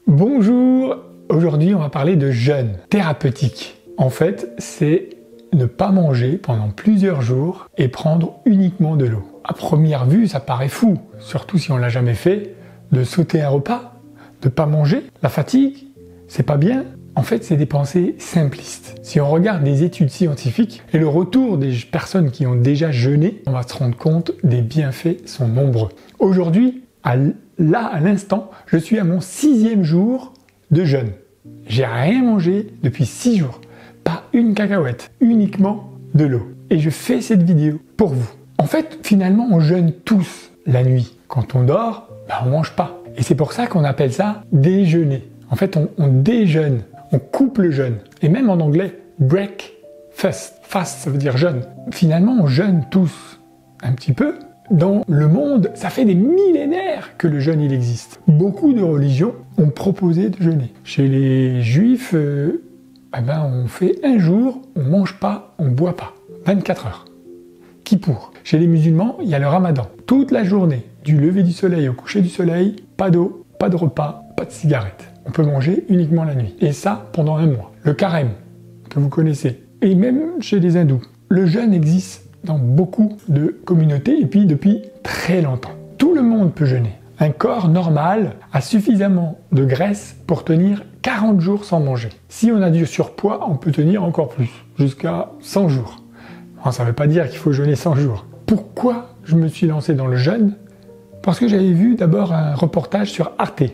Bonjour, aujourd'hui on va parler de jeûne thérapeutique. En fait, c'est ne pas manger pendant plusieurs jours et prendre uniquement de l'eau. À première vue, ça paraît fou, surtout si on l'a jamais fait, de sauter un repas, de pas manger. La fatigue, c'est pas bien. En fait, c'est des pensées simplistes. Si on regarde les études scientifiques et le retour des personnes qui ont déjà jeûné, on va se rendre compte des bienfaits sont nombreux. Aujourd'hui, à l'instant, je suis à mon 6e jour de jeûne. J'ai rien mangé depuis 6 jours. Pas une cacahuète, uniquement de l'eau. Et je fais cette vidéo pour vous. En fait, finalement, on jeûne tous la nuit. Quand on dort, on mange pas. Et c'est pour ça qu'on appelle ça déjeuner. En fait, on déjeune, on coupe le jeûne. Et même en anglais, breakfast. Fast, ça veut dire jeûne. Finalement, on jeûne tous un petit peu. Dans le monde, ça fait des millénaires que le jeûne il existe. Beaucoup de religions ont proposé de jeûner. Chez les juifs, on fait un jour, on mange pas, on boit pas. 24 heures. Kippour. Chez les musulmans, il y a le ramadan. Toute la journée, du lever du soleil au coucher du soleil, pas d'eau, pas de repas, pas de cigarette. On peut manger uniquement la nuit. Et ça, pendant un mois. Le carême, que vous connaissez. Et même chez les hindous. Le jeûne existe dans beaucoup de communautés et puis depuis très longtemps. Tout le monde peut jeûner. Un corps normal a suffisamment de graisse pour tenir 40 jours sans manger. Si on a du surpoids, on peut tenir encore plus, jusqu'à 100 jours. Alors, ça ne veut pas dire qu'il faut jeûner 100 jours. Pourquoi je me suis lancé dans le jeûne? Parce que j'avais vu d'abord un reportage sur Arte.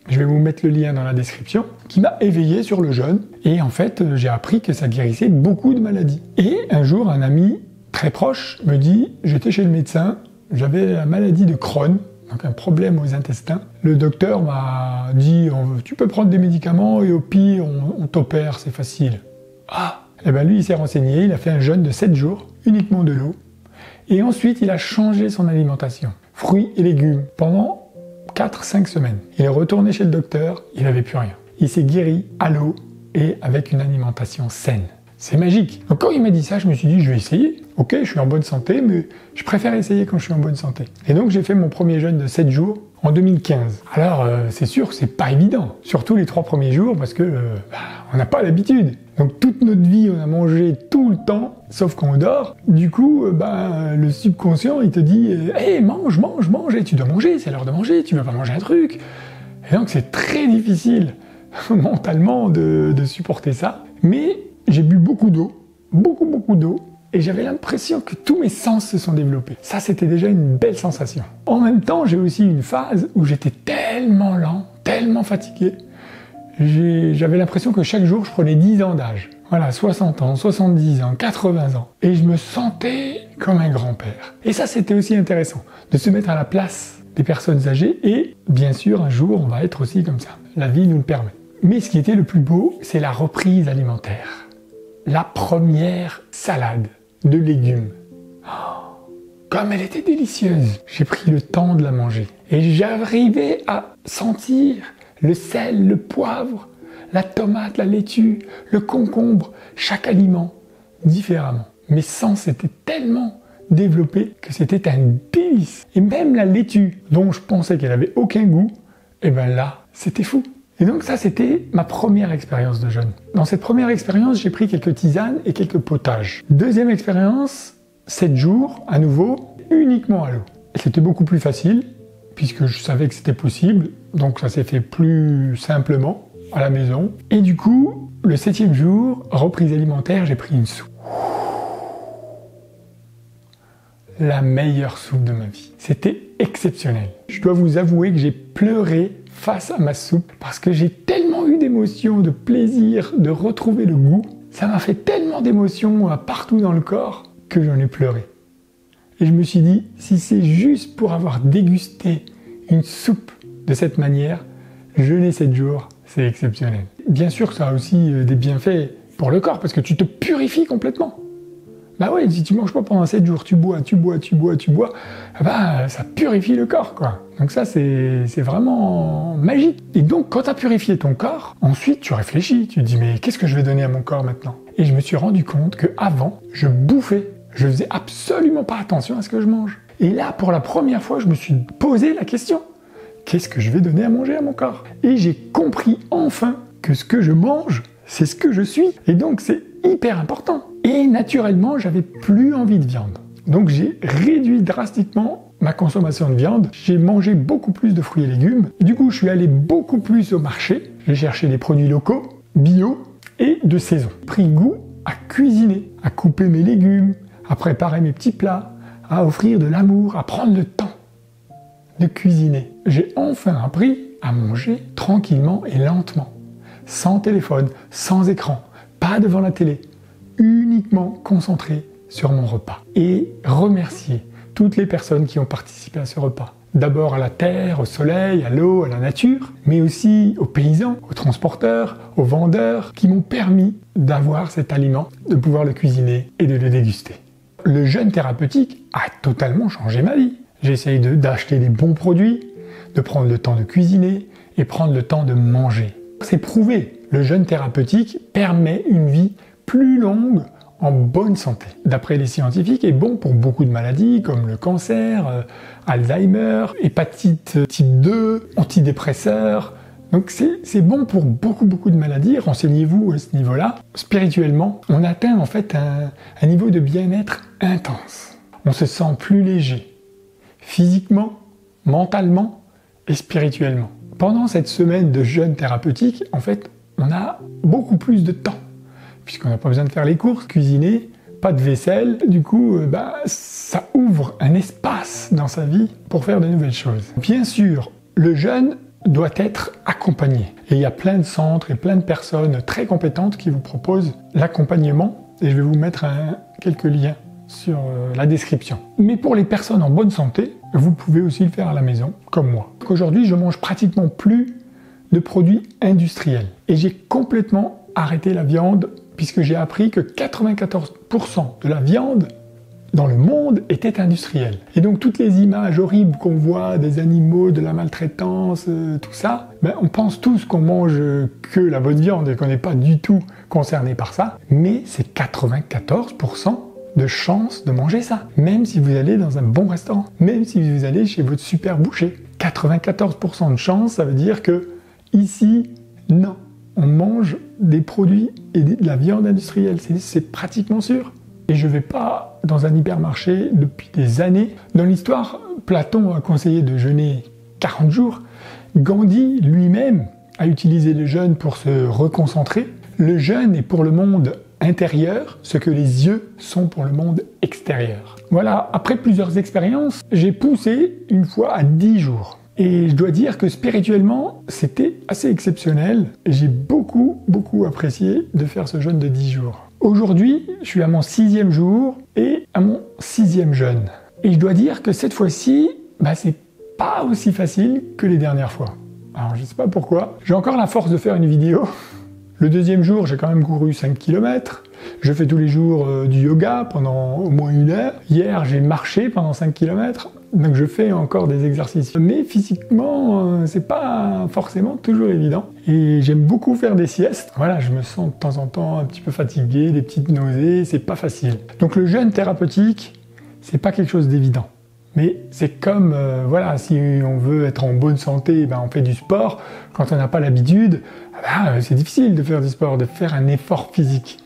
Je vais vous mettre le lien dans la description, qui m'a éveillé sur le jeûne. Et en fait, j'ai appris que ça guérissait beaucoup de maladies. Et un jour, un ami très proche me dit, j'étais chez le médecin, j'avais la maladie de Crohn, donc un problème aux intestins. Le docteur m'a dit, tu peux prendre des médicaments et au pire, on t'opère, c'est facile. Et lui, il s'est renseigné, il a fait un jeûne de 7 jours, uniquement de l'eau. Et ensuite, il a changé son alimentation. Fruits et légumes, pendant 4-5 semaines. Il est retourné chez le docteur, il n'avait plus rien. Il s'est guéri à l'eau et avec une alimentation saine. C'est magique. Donc quand il m'a dit ça, je me suis dit, je vais essayer. Ok, je suis en bonne santé, mais je préfère essayer quand je suis en bonne santé. Et donc j'ai fait mon premier jeûne de 7 jours en 2015. Alors c'est sûr que c'est pas évident, surtout les 3 premiers jours, parce que on n'a pas l'habitude. Donc toute notre vie, on a mangé tout le temps, sauf quand on dort. Du coup, le subconscient, il te dit, hey, mange, et tu dois manger, c'est l'heure de manger, tu vas pas manger un truc. Et donc c'est très difficile mentalement de supporter ça. Mais j'ai bu beaucoup d'eau, beaucoup d'eau, et j'avais l'impression que tous mes sens se sont développés. Ça, c'était déjà une belle sensation. En même temps, j'ai aussi une phase où j'étais tellement lent, tellement fatigué. J'avais l'impression que chaque jour, je prenais 10 ans d'âge. Voilà, 60 ans, 70 ans, 80 ans. Et je me sentais comme un grand-père. Et ça, c'était aussi intéressant, de se mettre à la place des personnes âgées. Et bien sûr, un jour, on va être aussi comme ça. La vie nous le permet. Mais ce qui était le plus beau, c'est la reprise alimentaire. La première salade de légumes. Comme elle était délicieuse. J'ai pris le temps de la manger. Et j'arrivais à sentir le sel, le poivre, la tomate, la laitue, le concombre, chaque aliment différemment. Mes sens étaient tellement développés que c'était un délice. Et même la laitue, dont je pensais qu'elle avait aucun goût, là, c'était fou. Et donc ça, c'était ma première expérience de jeûne. Dans cette première expérience, j'ai pris quelques tisanes et quelques potages. Deuxième expérience, 7 jours, à nouveau, uniquement à l'eau. C'était beaucoup plus facile, puisque je savais que c'était possible, donc ça s'est fait plus simplement, à la maison. Et du coup, le 7e jour, reprise alimentaire, j'ai pris une soupe. La meilleure soupe de ma vie. C'était exceptionnel. Je dois vous avouer que j'ai pleuré face à ma soupe, parce que j'ai tellement eu d'émotions, de plaisir, de retrouver le goût. Ça m'a fait tellement d'émotions partout dans le corps que j'en ai pleuré. Et je me suis dit, si c'est juste pour avoir dégusté une soupe de cette manière, jeûner 7 jours, c'est exceptionnel. Bien sûr que ça a aussi des bienfaits pour le corps, parce que tu te purifies complètement. Si tu manges pas pendant 7 jours, tu bois, ça purifie le corps, quoi. Donc ça, c'est vraiment magique. Et donc, quand tu as purifié ton corps, ensuite, tu réfléchis, tu te dis, mais qu'est-ce que je vais donner à mon corps maintenant? Et je me suis rendu compte qu'avant, je bouffais. Je faisais absolument pas attention à ce que je mange. Et là, pour la première fois, je me suis posé la question. qu'est-ce que je vais donner à manger à mon corps? Et j'ai compris enfin que ce que je mange, c'est ce que je suis. Et donc c'est hyper important. Et naturellement, j'avais plus envie de viande. Donc j'ai réduit drastiquement ma consommation de viande. J'ai mangé beaucoup plus de fruits et légumes. Du coup, je suis allé beaucoup plus au marché. J'ai cherché des produits locaux, bio et de saison. J'ai pris goût à cuisiner, à couper mes légumes, à préparer mes petits plats, à offrir de l'amour, à prendre le temps de cuisiner. J'ai enfin appris à manger tranquillement et lentement, sans téléphone, sans écran, pas devant la télé, uniquement concentré sur mon repas. Et remercier toutes les personnes qui ont participé à ce repas. D'abord à la terre, au soleil, à l'eau, à la nature, mais aussi aux paysans, aux transporteurs, aux vendeurs qui m'ont permis d'avoir cet aliment, de pouvoir le cuisiner et de le déguster. Le jeûne thérapeutique a totalement changé ma vie. J'essaye d'acheter des bons produits, de prendre le temps de cuisiner et prendre le temps de manger. C'est prouvé, le jeûne thérapeutique permet une vie plus longue en bonne santé. D'après les scientifiques, est bon pour beaucoup de maladies comme le cancer, Alzheimer, hépatite type 2, antidépresseurs. Donc c'est bon pour beaucoup de maladies. Renseignez-vous à ce niveau-là. Spirituellement, on atteint en fait un niveau de bien-être intense. On se sent plus léger, physiquement, mentalement et spirituellement. Pendant cette semaine de jeûne thérapeutique, en fait, on a beaucoup plus de temps, puisqu'on n'a pas besoin de faire les courses, cuisiner, pas de vaisselle. Du coup, ça ouvre un espace dans sa vie pour faire de nouvelles choses. Bien sûr, le jeûne doit être accompagné. Et il y a plein de centres et plein de personnes très compétentes qui vous proposent l'accompagnement. Et je vais vous mettre quelques liens sur la description. Mais pour les personnes en bonne santé, vous pouvez aussi le faire à la maison, comme moi. Aujourd'hui, je mange pratiquement plus de produits industriels. Et j'ai complètement arrêté la viande, puisque j'ai appris que 94% de la viande dans le monde était industrielle. Et donc toutes les images horribles qu'on voit des animaux, de la maltraitance, tout ça, on pense tous qu'on mange que la bonne viande et qu'on n'est pas du tout concerné par ça. Mais c'est 94% de chance de manger ça. Même si vous allez dans un bon restaurant, même si vous allez chez votre super boucher. 94% de chance, ça veut dire que ici, non. On mange des produits et de la viande industrielle, c'est pratiquement sûr. Et je ne vais pas dans un hypermarché depuis des années. Dans l'histoire, Platon a conseillé de jeûner 40 jours. Gandhi lui-même a utilisé le jeûne pour se reconcentrer. Le jeûne est pour le monde intérieur ce que les yeux sont pour le monde extérieur. Voilà, après plusieurs expériences, j'ai poussé une fois à 10 jours. Et je dois dire que spirituellement, c'était assez exceptionnel. Et j'ai beaucoup apprécié de faire ce jeûne de 10 jours. Aujourd'hui, je suis à mon 6e jour et à mon 6e jeûne. Et je dois dire que cette fois-ci, c'est pas aussi facile que les dernières fois. Alors je sais pas pourquoi. J'ai encore la force de faire une vidéo. Le 2e jour, j'ai quand même couru 5 km. Je fais tous les jours du yoga pendant au moins 1 heure. Hier, j'ai marché pendant 5 km. Donc je fais encore des exercices. Mais physiquement, c'est pas forcément toujours évident. Et j'aime beaucoup faire des siestes. Voilà, je me sens de temps en temps un petit peu fatigué, des petites nausées, c'est pas facile. Donc le jeûne thérapeutique, c'est pas quelque chose d'évident. Mais c'est comme, si on veut être en bonne santé, on fait du sport. Quand on n'a pas l'habitude, c'est difficile de faire du sport, de faire un effort physique.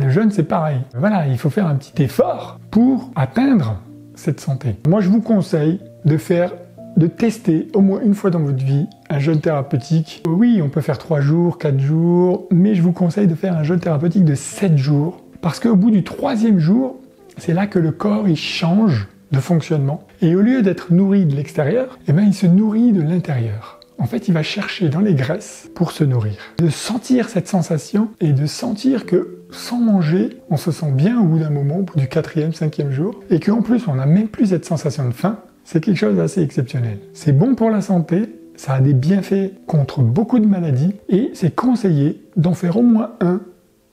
Le jeûne, c'est pareil. Voilà, il faut faire un petit effort pour atteindre cette santé. Moi, je vous conseille de tester au moins une fois dans votre vie un jeûne thérapeutique. Oui, on peut faire 3 jours, 4 jours, mais je vous conseille de faire un jeûne thérapeutique de 7 jours. Parce qu'au bout du 3e jour, c'est là que le corps, il change de fonctionnement. Et au lieu d'être nourri de l'extérieur, il se nourrit de l'intérieur. En fait, il va chercher dans les graisses pour se nourrir. De sentir cette sensation et de sentir que sans manger, on se sent bien au bout d'un moment, au bout du 4e, 5e jour, et qu'en plus, on n'a même plus cette sensation de faim, c'est quelque chose d'assez exceptionnel. C'est bon pour la santé, ça a des bienfaits contre beaucoup de maladies, et c'est conseillé d'en faire au moins un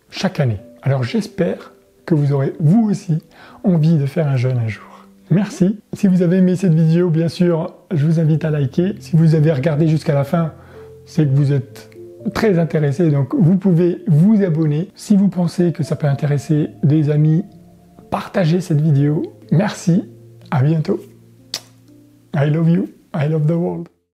chaque année. Alors j'espère que vous aurez, vous aussi, envie de faire un jeûne un jour. Merci. Si vous avez aimé cette vidéo, bien sûr, je vous invite à liker. Si vous avez regardé jusqu'à la fin, c'est que vous êtes très intéressé, donc vous pouvez vous abonner. Si vous pensez que ça peut intéresser des amis, partagez cette vidéo. Merci, à bientôt. I love you, I love the world.